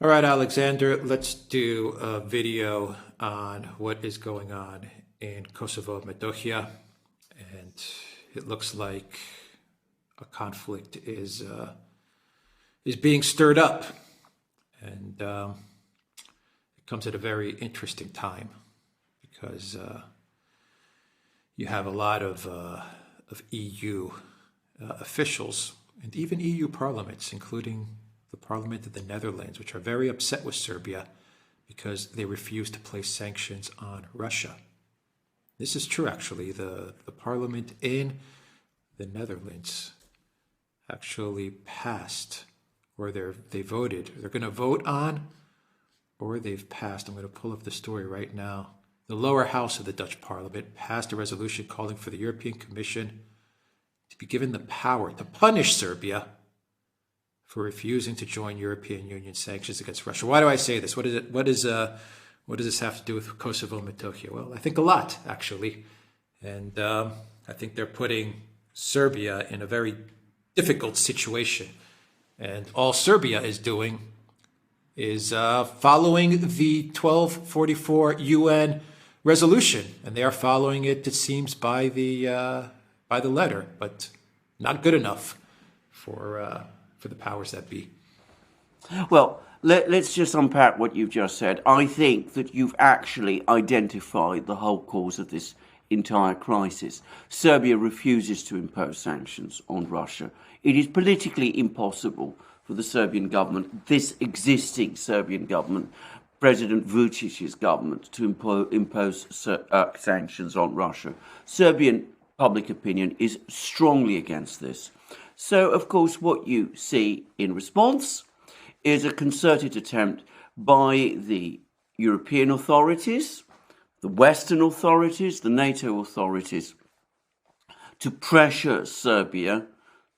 All right, Alexander, let's do a video on what is going on in Kosovo Metohija. And it looks like a conflict is being stirred up. And it comes at a very interesting time because you have a lot of EU officials and even EU parliaments, including the Parliament of the Netherlands, which are very upset with Serbia because they refuse to place sanctions on Russia. This is true, actually. The Parliament in the Netherlands actually passed, or they voted. They're going to vote on, or they've passed. I'm going to pull up the story right now. The lower house of the Dutch Parliament passed a resolution calling for the European Commission to be given the power to punish Serbia for refusing to join European Union sanctions against Russia. Why do I say this? What does this have to do with Kosovo and Metohija? Well, I think a lot, actually. And I think they're putting Serbia in a very difficult situation. And all Serbia is doing is following the 1244 UN resolution. And they are following it, it seems, by the letter, but not good enough for the powers that be. Well, let's just unpack what you've just said. I think that you've actually identified the whole cause of this entire crisis. Serbia refuses to impose sanctions on Russia. It is politically impossible for the Serbian government, this existing Serbian government, President Vucic's government, to impose sanctions on Russia. Serbian public opinion is strongly against this. So, of course, what you see in response is a concerted attempt by the European authorities, the Western authorities, the NATO authorities, to pressure Serbia,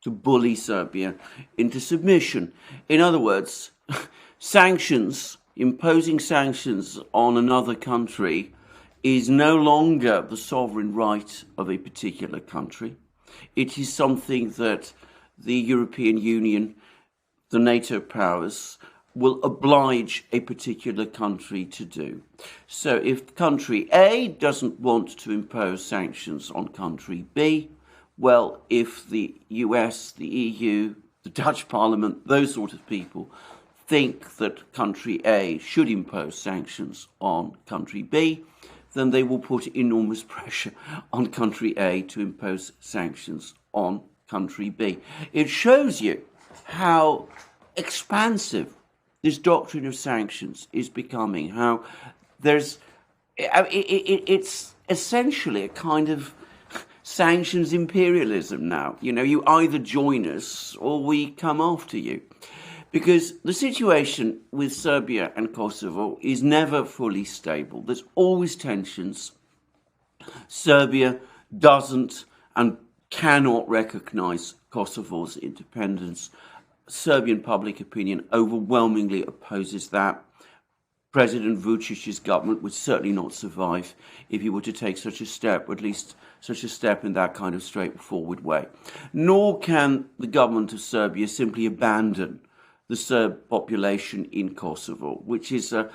to bully Serbia into submission. In other words, sanctions, imposing sanctions on another country is no longer the sovereign right of a particular country. It is something that the European Union, the NATO powers, will oblige a particular country to do. So if country A doesn't want to impose sanctions on country B, well, if the US, the EU, the Dutch Parliament, those sort of people think that country A should impose sanctions on country B, then they will put enormous pressure on country A to impose sanctions on country B. It shows you how expansive this doctrine of sanctions is becoming, how it's essentially a kind of sanctions imperialism now. You know, you either join us or we come after you. Because the situation with Serbia and Kosovo is never fully stable. There's always tensions. Serbia doesn't and cannot recognize Kosovo's independence. Serbian public opinion overwhelmingly opposes that. President Vucic's government would certainly not survive if he were to take such a step, or at least such a step in that kind of straightforward way. Nor can the government of Serbia simply abandon the Serb population in Kosovo, which is a,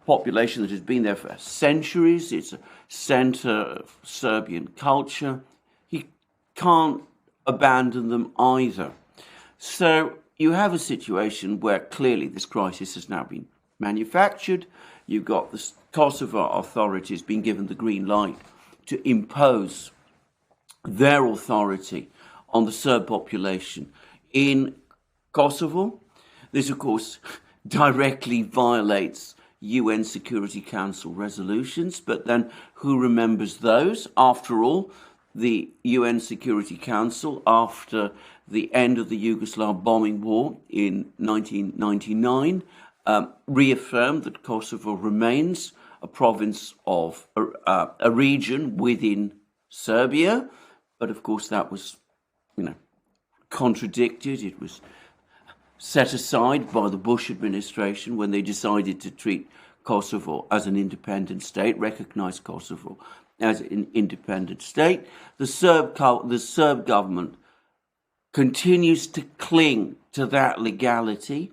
population that has been there for centuries. It's a center of Serbian culture. He can't abandon them either. So you have a situation where clearly this crisis has now been manufactured. You've got the Kosovo authorities being given the green light to impose their authority on the Serb population in Kosovo. This, of course, directly violates UN Security Council resolutions, but then who remembers those? After all, the UN Security Council, after the end of the Yugoslav bombing war in 1999, reaffirmed that Kosovo remains a province of a region within Serbia, but of course that was, contradicted. It was set aside by the Bush administration when they decided to treat Kosovo as an independent state, recognize Kosovo as an independent state. The Serb government continues to cling to that legality.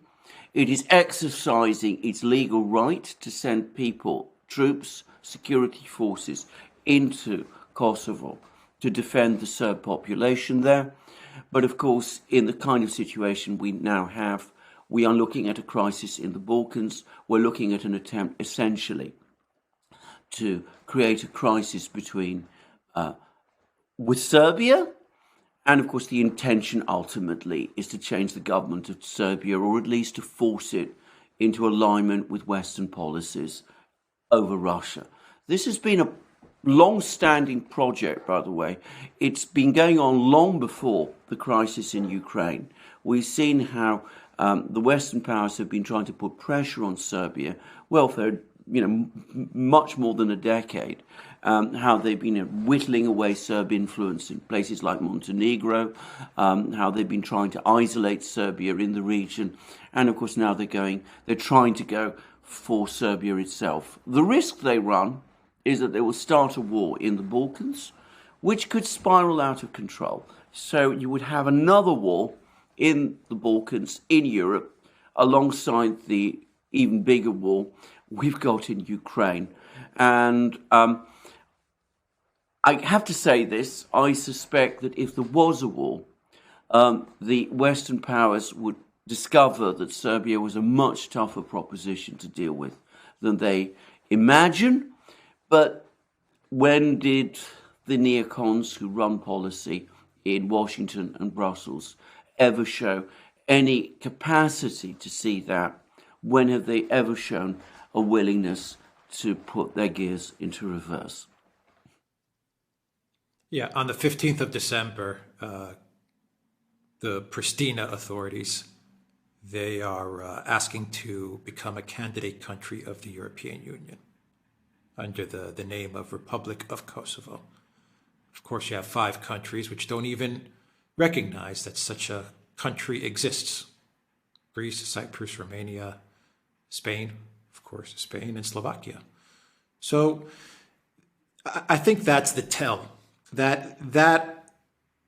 It is exercising its legal right to send people, troops, security forces into Kosovo to defend the Serb population there. But of course, in the kind of situation we now have, we are looking at a crisis in the Balkans. We're looking at an attempt essentially to create a crisis with Serbia. And of course, the intention ultimately is to change the government of Serbia, or at least to force it into alignment with Western policies over Russia. This has been a long-standing project, by the way. It's been going on long before the crisis in Ukraine. We've seen how the Western powers have been trying to put pressure on Serbia, well, for much more than a decade. How they've been whittling away Serb influence in places like Montenegro, how they've been trying to isolate Serbia in the region, and of course now they're trying to go for Serbia itself. The risk they run is that they will start a war in the Balkans, which could spiral out of control. So you would have another war in the Balkans, in Europe, alongside the even bigger war we've got in Ukraine. And I have to say this, I suspect that if there was a war, the Western powers would discover that Serbia was a much tougher proposition to deal with than they imagine. But when did the neocons who run policy in Washington and Brussels ever show any capacity to see that? When have they ever shown a willingness to put their gears into reverse? Yeah, on the 15th of December, the Pristina authorities, they are asking to become a candidate country of the European Union under the name of Republic of Kosovo. Of course, you have 5 countries which don't even recognize that such a country exists. Greece, Cyprus, Romania, Spain, of course, Spain, and Slovakia. So I think that's the tell. That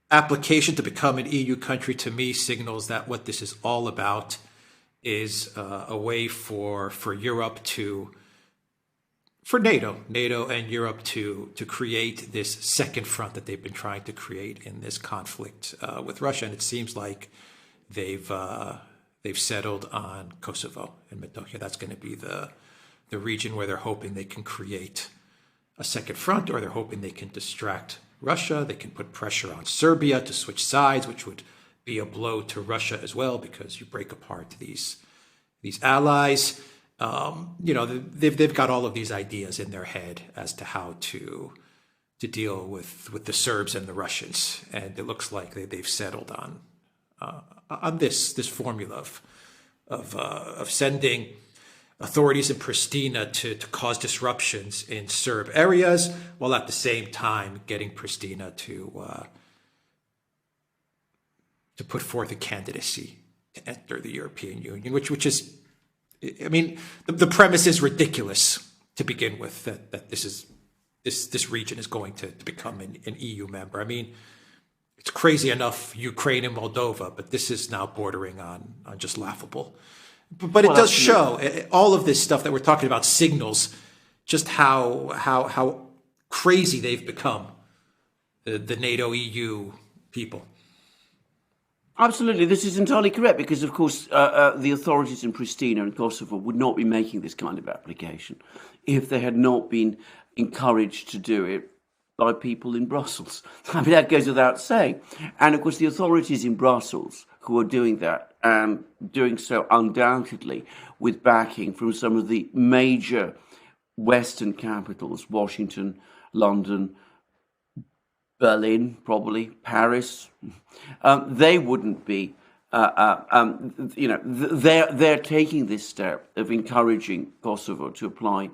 application to become an EU country, to me, signals that what this is all about is a way for Europe for NATO and Europe to create this second front that they've been trying to create in this conflict with Russia. And it seems like they've settled on Kosovo and Metohija. That's going to be the region where they're hoping they can create a second front, or they're hoping they can distract Russia. They can put pressure on Serbia to switch sides, which would be a blow to Russia as well, because you break apart these allies. They've got all of these ideas in their head as to how to deal with the Serbs and the Russians, and it looks like they've settled on this formula of sending authorities in Pristina to cause disruptions in Serb areas, while at the same time getting Pristina to put forth a candidacy to enter the European Union, which is, I mean, the premise is ridiculous to begin with, that this region is going to become an EU member. I mean, it's crazy enough, Ukraine and Moldova, but this is now bordering on just laughable. But it does show, all of this stuff that we're talking about signals just how crazy they've become, the NATO EU people. Absolutely, this is entirely correct, because of course the authorities in Pristina and Kosovo would not be making this kind of application if they had not been encouraged to do it by people in Brussels. I mean, that goes without saying. And of course the authorities in Brussels who are doing that, and doing so undoubtedly with backing from some of the major Western capitals, Washington, London, Berlin, probably, Paris, they wouldn't be, they're taking this step of encouraging Kosovo to apply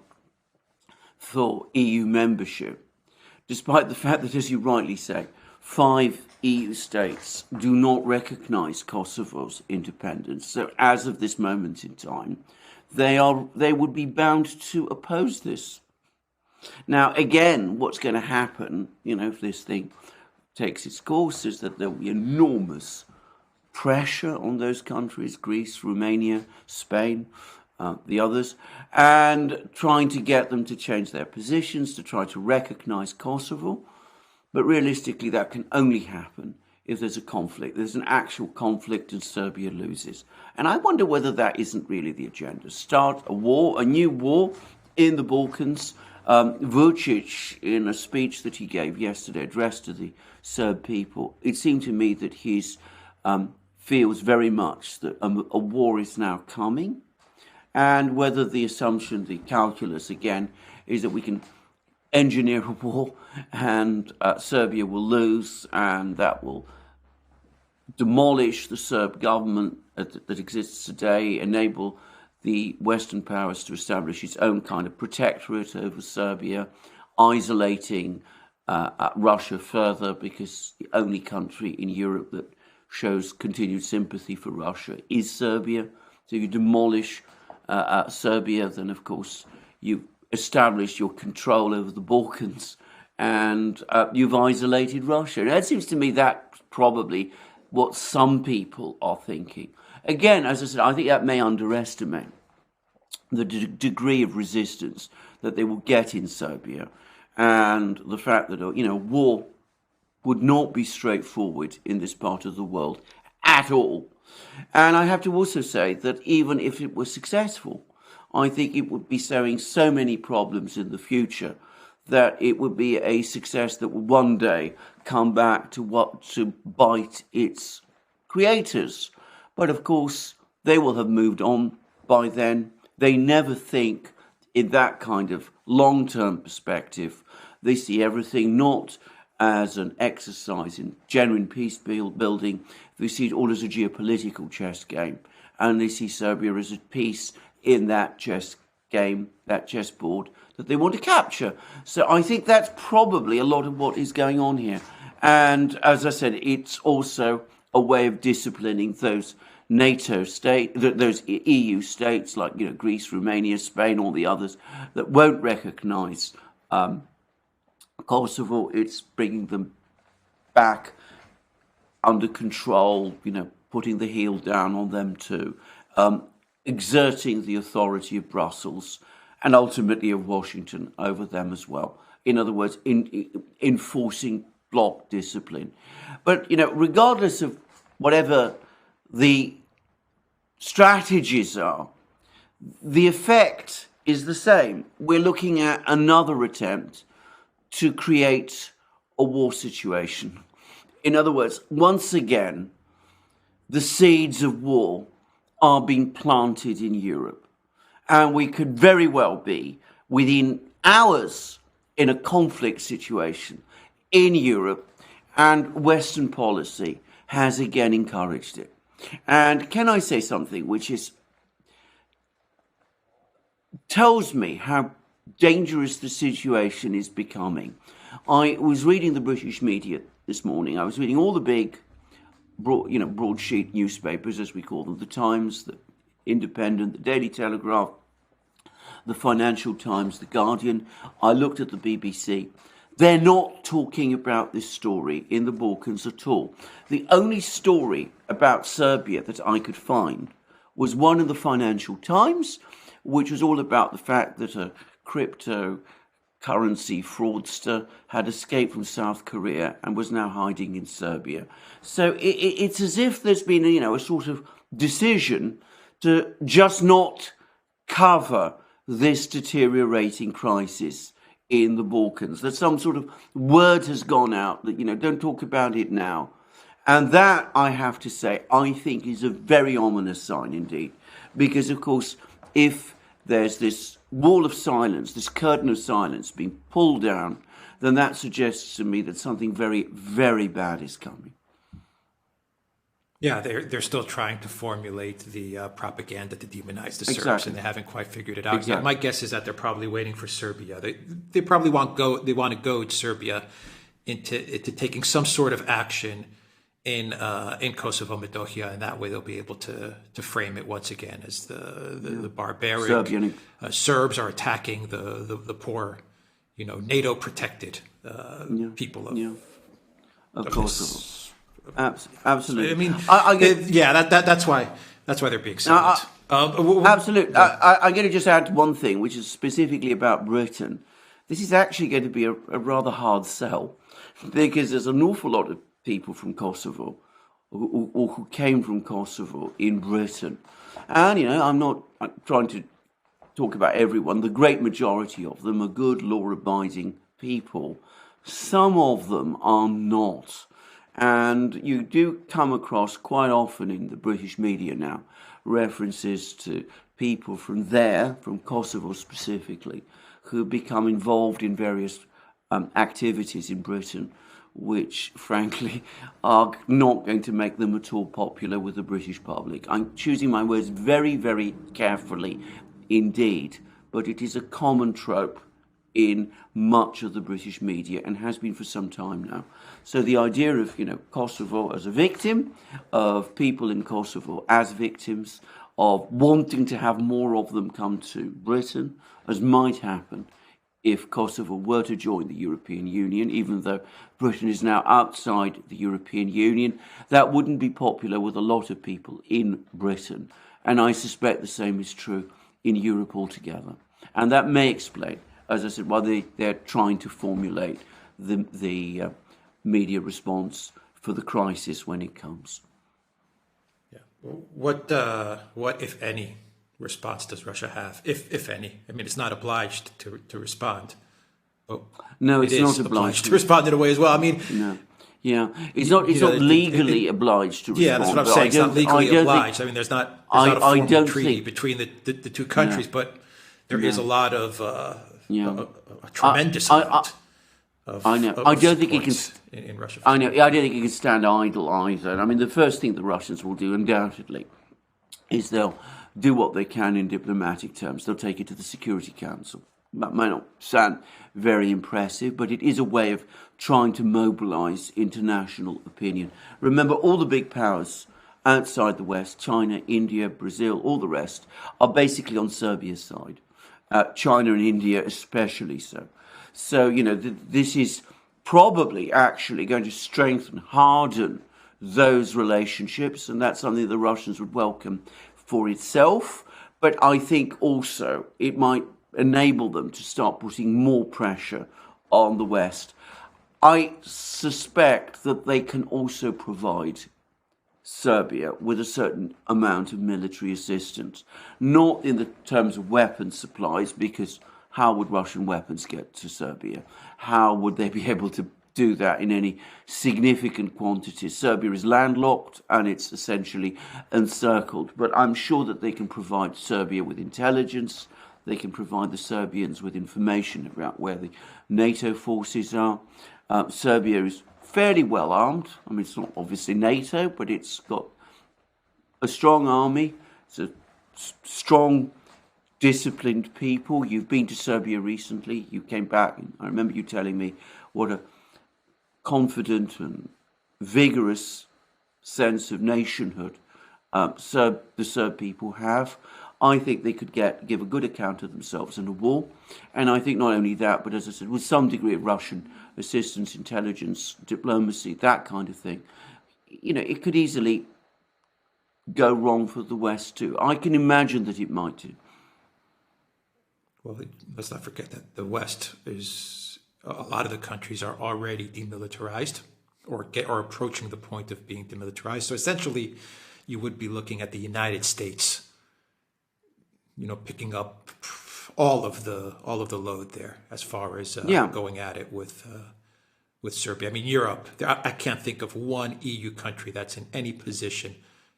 for EU membership, despite the fact that, as you rightly say, 5 EU states do not recognize Kosovo's independence. So as of this moment in time, they would be bound to oppose this. Now, again, what's going to happen, if this thing takes its course, is that there will be enormous pressure on those countries, Greece, Romania, Spain, the others, and trying to get them to change their positions, to try to recognize Kosovo. But realistically, that can only happen if there's a conflict. There's an actual conflict and Serbia loses. And I wonder whether that isn't really the agenda. Start a war, a new war in the Balkans. Vucic, in a speech that he gave yesterday, addressed to the Serb people, it seemed to me that he feels very much that a war is now coming. And whether the assumption, the calculus again, is that we can engineer a war and Serbia will lose, and that will demolish the Serb government that exists today, enable the Western powers to establish its own kind of protectorate over Serbia, isolating Russia further, because the only country in Europe that shows continued sympathy for Russia is Serbia. So you demolish Serbia, then of course you establish your control over the Balkans, and you've isolated Russia. And it seems to me that's probably what some people are thinking. Again, as I said, I think that may underestimate the degree of resistance that they will get in Serbia, and the fact that war would not be straightforward in this part of the world at all. And I have to also say that even if it was successful, I think it would be sowing so many problems in the future that it would be a success that would one day come back to bite its creators. But of course, they will have moved on by then. They never think in that kind of long-term perspective. They see everything not as an exercise in genuine peace building. They see it all as a geopolitical chess game. And they see Serbia as a piece in that chess game, that chessboard that they want to capture. So I think that's probably a lot of what is going on here. And as I said, it's also a way of disciplining those NATO states, those EU states like Greece, Romania, Spain, all the others that won't recognise Kosovo. It's bringing them back under control, putting the heel down on them too, exerting the authority of Brussels and ultimately of Washington over them as well. In other words, enforcing bloc discipline. But, regardless of whatever the strategies are, the effect is the same. We're looking at another attempt to create a war situation. In other words, once again, the seeds of war are being planted in Europe. And we could very well be within hours in a conflict situation in Europe, and Western policy has again encouraged it. And can I say something which tells me how dangerous the situation is becoming? I was reading the British media this morning. I was reading all the big broadsheet newspapers, as we call them, the Times, the Independent, the Daily Telegraph, the Financial Times, the Guardian. I looked at the BBC. They're not talking about this story in the Balkans at all. The only story about Serbia that I could find was one in the Financial Times, which was all about the fact that a cryptocurrency fraudster had escaped from South Korea and was now hiding in Serbia. So it's as if there's been a sort of decision to just not cover this deteriorating crisis in the Balkans, that some sort of word has gone out that, don't talk about it now. And that, I have to say, I think is a very ominous sign indeed. Because, of course, if there's this wall of silence, this curtain of silence being pulled down, then that suggests to me that something very, very bad is coming. Yeah, they're still trying to formulate the propaganda to demonize the Serbs, Exactly. and they haven't quite figured it out Exactly. yet. My guess is that they're probably waiting for Serbia. They probably want to goad Serbia into taking some sort of action in Kosovo Metohija, and that way they'll be able to frame it once again as the barbaric Serbs are attacking the poor, NATO protected people of Kosovo. Absolutely. I mean, I get, yeah, that's why they're being silent. absolutely. I'm going to just add one thing, which is specifically about Britain. This is actually going to be a rather hard sell, because there's an awful lot of people from Kosovo who came from Kosovo in Britain. And, I'm not trying to talk about everyone. The great majority of them are good, law-abiding people. Some of them are not. And you do come across quite often in the British media now references to people from there, from Kosovo specifically, who become involved in various activities in Britain, which frankly are not going to make them at all popular with the British public. I'm choosing my words very, very carefully indeed, but it is a common trope in much of the British media and has been for some time now. So the idea of, Kosovo as a victim, of people in Kosovo as victims, of wanting to have more of them come to Britain, as might happen if Kosovo were to join the European Union, even though Britain is now outside the European Union, that wouldn't be popular with a lot of people in Britain. And I suspect the same is true in Europe altogether. And that may explain, as I said, why they're trying to formulate the media response for the crisis when it comes. Yeah. What, if any, response does Russia have, if any? I mean, it's not obliged to respond. But no, it's not obliged to respond in a way as well. I mean, no. Yeah, it's not legally obliged to respond. Yeah, that's what I'm saying. It's not legally obliged. I mean, there's not a formal treaty between the two countries, but there is a lot of a tremendous amount of I know. I don't think it can. In Russia. I know. I don't think it can stand idle either. I mean, the first thing the Russians will do, undoubtedly, is they'll do what they can in diplomatic terms. They'll take it to the Security Council. That may not sound very impressive, but it is a way of trying to mobilize international opinion. Remember, all the big powers outside the West, China, India, Brazil, all the rest, are basically on Serbia's side. China and India especially so. So, this is probably actually going to strengthen, harden those relationships, and that's something the Russians would welcome for itself. But I think also it might enable them to start putting more pressure on the West. I suspect that they can also provide Serbia with a certain amount of military assistance, not in the terms of weapons supplies, because how would Russian weapons get to Serbia? How would they be able to do that in any significant quantities? Serbia is landlocked and it's essentially encircled, but I'm sure that they can provide Serbia with intelligence. They can provide the Serbians with information about where the NATO forces are. Serbia is fairly well armed. I mean, it's not obviously NATO, but it's got a strong army. It's a strong, disciplined people. You've been to Serbia recently. You came back, and I remember you telling me what a confident and vigorous sense of nationhood the Serb people have. I think they could give a good account of themselves in a war. And I think not only that, but as I said, with some degree of Russian assistance, intelligence, diplomacy, that kind of thing, it could easily go wrong for the West too. I can imagine that it might do. Well, let's not forget that the West a lot of the countries are already demilitarized or approaching the point of being demilitarized. So essentially, you would be looking at the United States, picking up all of the load there as far as going at it with Serbia. I mean, Europe. I can't think of one EU country that's in any position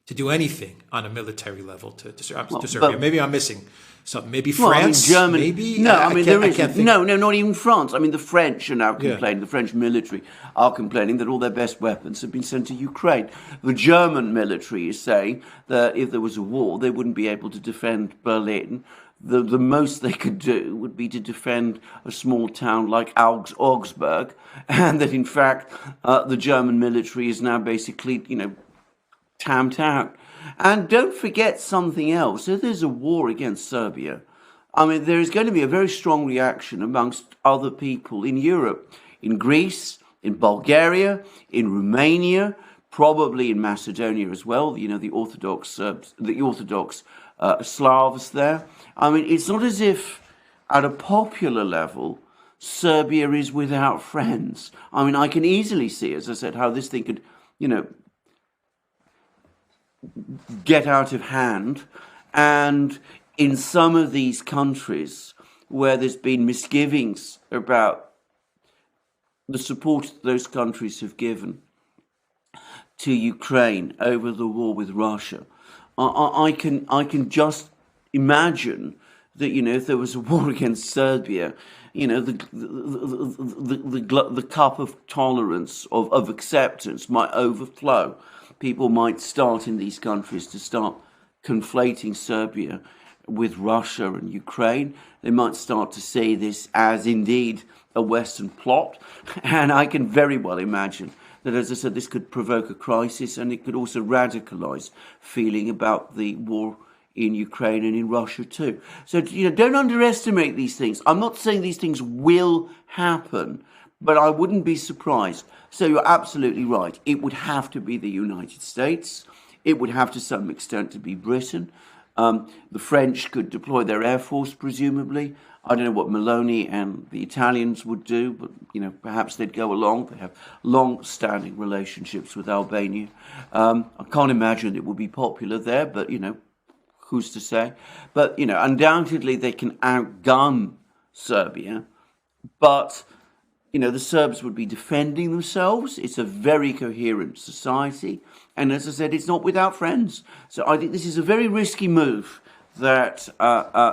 to do anything on a military level to Serbia. Maybe I'm missing something. Maybe France. Germany. Maybe no. I mean, there is no, not even France. I mean, the French are now complaining. The French military are complaining that all their best weapons have been sent to Ukraine. The German military is saying that if there was a war, they wouldn't be able to defend Berlin. The most they could do would be to defend a small town like Augsburg, and that in fact the German military is now basically, tamped out. And don't forget something else. If there's a war against Serbia, I mean, there is going to be a very strong reaction amongst other people in Europe, in Greece, in Bulgaria, in Romania, probably in Macedonia as well. The Orthodox Serbs, the Orthodox Slavs there. I mean, it's not as if at a popular level Serbia is without friends. I mean, I can easily see, as I said, how this thing could, get out of hand. And in some of these countries where there's been misgivings about the support those countries have given to Ukraine over the war with Russia, I can just imagine that if there was a war against Serbia, the cup of tolerance of acceptance might overflow. People might start in these countries to start conflating Serbia with Russia and Ukraine. They might start to see this as indeed a Western plot, and I can very well imagine that, as I said, this could provoke a crisis, and it could also radicalize feeling about the war in Ukraine and in Russia too. So, don't underestimate these things. I'm not saying these things will happen, but I wouldn't be surprised. So you're absolutely right. It would have to be the United States. It would have to some extent to be Britain. The French could deploy their air force, presumably. I don't know what Meloni and the Italians would do, but perhaps they'd go along. They have long-standing relationships with Albania. I can't imagine it would be popular there, but who's to say? But undoubtedly they can outgun Serbia, but the Serbs would be defending themselves. It's a very coherent society, and as I said, it's not without friends. So I think this is a very risky move that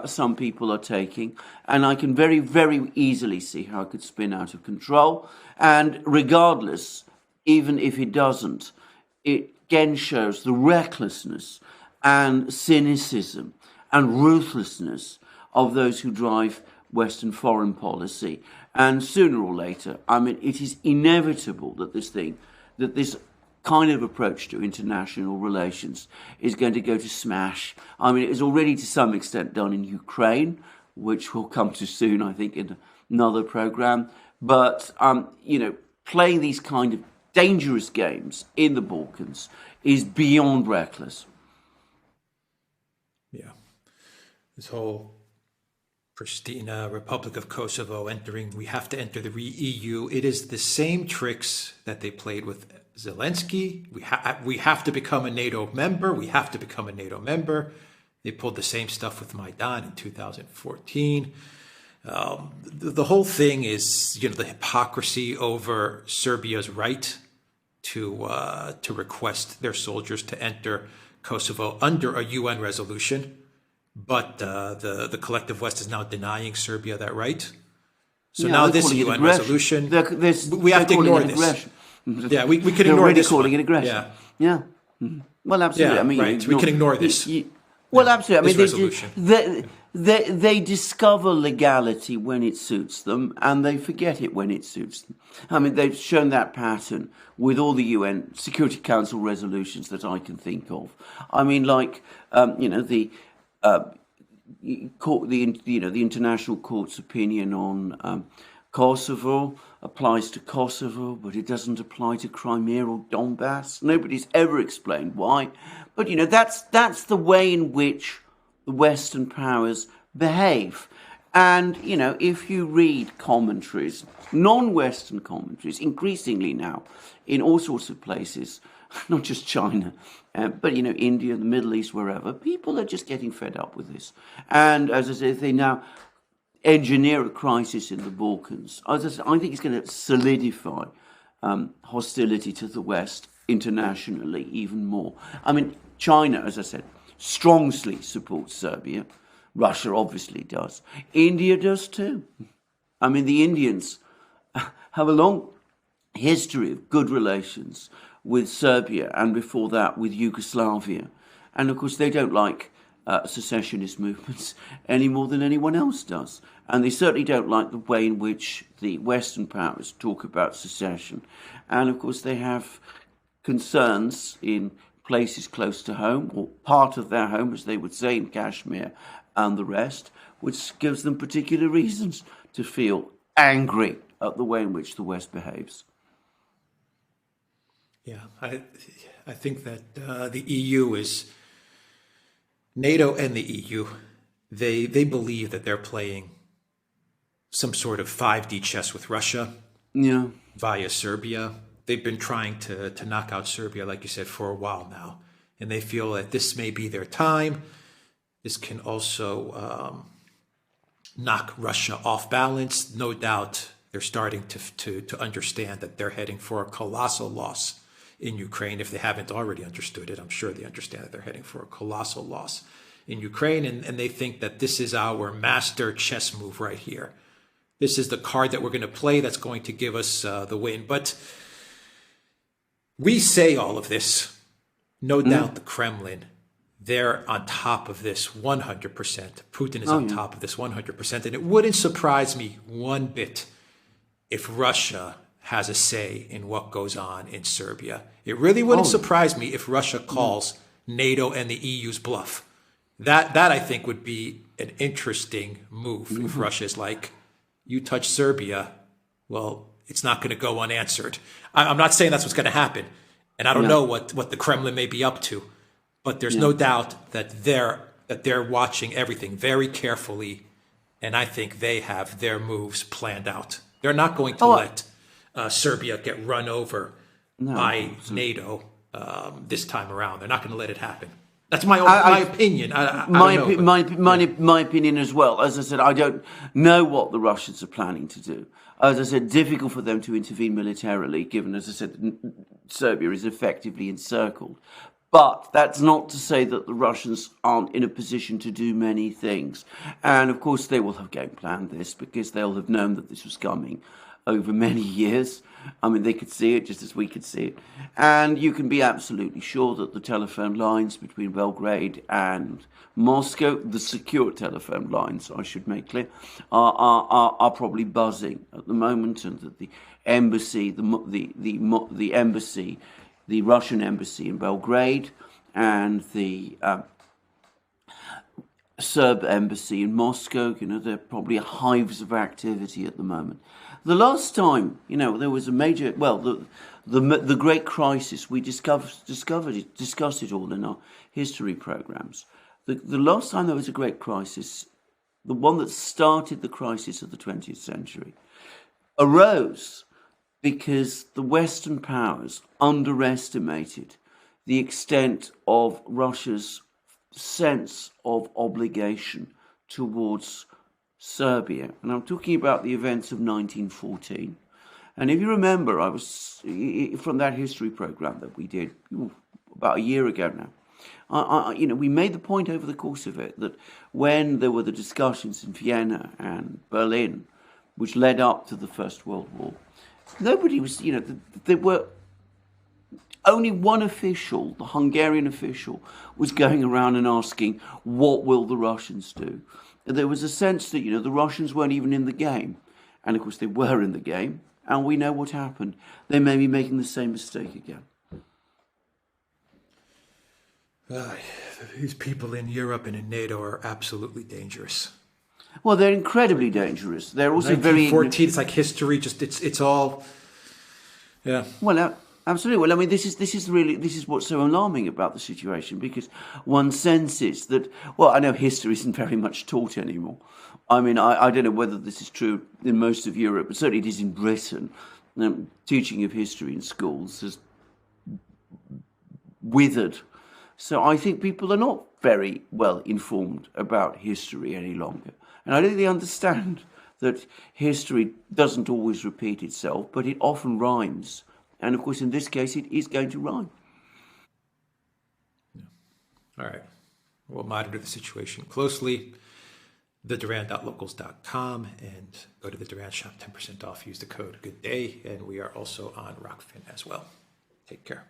some people are taking, and I can very, very easily see how it could spin out of control. And regardless, even if it doesn't, it again shows the recklessness and cynicism and ruthlessness of those who drive Western foreign policy. And sooner or later, I mean, it is inevitable that this kind of approach to international relations is going to go to smash. I mean, it is already to some extent done in Ukraine, which we'll come to soon, I think, in another program. But, playing these kind of dangerous games in the Balkans is beyond reckless. Yeah. This whole Pristina, Republic of Kosovo we have to enter the EU. It is the same tricks that they played with Zelensky. We have to become a NATO member. We have to become a NATO member. They pulled the same stuff with Maidan in 2014. The whole thing is, the hypocrisy over Serbia's right to request their soldiers to enter Kosovo under a UN resolution. But the collective West is now denying Serbia that right. So now this UN resolution, we have to ignore this. Yeah, we can ignore this. They're already calling it aggression. Yeah. Mm-hmm. Well, absolutely. Yeah, I mean, right. We can ignore this. Well, absolutely. I mean, they discover legality when it suits them, and they forget it when it suits them. I mean, they've shown that pattern with all the UN Security Council resolutions that I can think of. I mean, like the International Court's opinion on Kosovo applies to Kosovo, but it doesn't apply to Crimea or Donbass. Nobody's ever explained why. But, that's the way in which the Western powers behave. And, if you read commentaries, non-Western commentaries, increasingly now, in all sorts of places, not just China, but, India, the Middle East, wherever, people are just getting fed up with this. And, as I said, they now engineer a crisis in the Balkans. As I said, I think it's going to solidify hostility to the West internationally even more. I mean, China, as I said, strongly supports Serbia. Russia obviously does. India does too. I mean, the Indians have a long history of good relations with Serbia, and before that with Yugoslavia. And of course they don't like secessionist movements any more than anyone else does. And they certainly don't like the way in which the Western powers talk about secession. And of course they have concerns in places close to home, or part of their home, as they would say, in Kashmir and the rest, which gives them particular reasons to feel angry at the way in which the West behaves. Yeah, I think that the EU is NATO and the EU. They believe that they're playing some sort of 5D chess with Russia Yeah. via Serbia. They've been trying to knock out Serbia, like you said, for a while now, and they feel that this may be their time. This can also knock Russia off balance. No doubt, they're starting to understand that they're heading for a colossal loss in Ukraine. If they haven't already understood it, I'm sure they understand that they're heading for a colossal loss in Ukraine. And they think that this is our master chess move right here. This is the card that we're going to play that's going to give us the win. But we say all of this. No doubt the Kremlin, they're on top of this 100%. Putin is on top of this 100%. And it wouldn't surprise me one bit if Russia has a say in what goes on in Serbia. It really wouldn't surprise me if Russia calls NATO and the EU's bluff. That I think would be an interesting move if Russia is like, you touch Serbia, well, it's not going to go unanswered. I'm not saying that's what's going to happen. And I don't know what the Kremlin may be up to. But there's no doubt that they're watching everything very carefully. And I think they have their moves planned out. They're not going to let Serbia get run over by NATO this time around. They're not going to let it happen. That's my opinion. My opinion as well. As I said, I don't know what the Russians are planning to do. As I said, difficult for them to intervene militarily, given, as I said, Serbia is effectively encircled. But that's not to say that the Russians aren't in a position to do many things. And of course, they will have game planned this because they'll have known that this was coming over many years. I mean, they could see it just as we could see it. And you can be absolutely sure that the telephone lines between Belgrade and Moscow, the secure telephone lines, I should make clear, are probably buzzing at the moment, and that the embassy, the embassy, the Russian embassy in Belgrade and the Serb embassy in Moscow, they're probably hives of activity at the moment. The last time, there was a major, the great crisis, we discussed it all in our history programs. The last time there was a great crisis, the one that started the crisis of the 20th century, arose because the Western powers underestimated the extent of Russia's sense of obligation towards Serbia. And I'm talking about the events of 1914. And if you remember, I was from that history program that we did about a year ago now. We made the point over the course of it that when there were the discussions in Vienna and Berlin, which led up to the First World War, nobody was, there were only one official, the Hungarian official, was going around and asking, what will the Russians do? And there was a sense that, the Russians weren't even in the game. And of course they were in the game, and we know what happened. They may be making the same mistake again. These people in Europe and in NATO are absolutely dangerous. Well, they're incredibly dangerous. They're also 1914, it's like history. Just it's all, yeah. Well, absolutely. Well, I mean, this is what's so alarming about the situation, because one senses that. Well, I know history isn't very much taught anymore. I mean, I don't know whether this is true in most of Europe, but certainly it is in Britain. Teaching of history in schools has withered. So I think people are not very well informed about history any longer. And I don't think they understand that history doesn't always repeat itself, but it often rhymes. And of course, in this case, it is going to rhyme. Yeah. All right. We'll monitor the situation closely. TheDuran.locals.com, and go to the Duran shop, 10% off. Use the code GOODDAY. And we are also on Rockfin as well. Take care.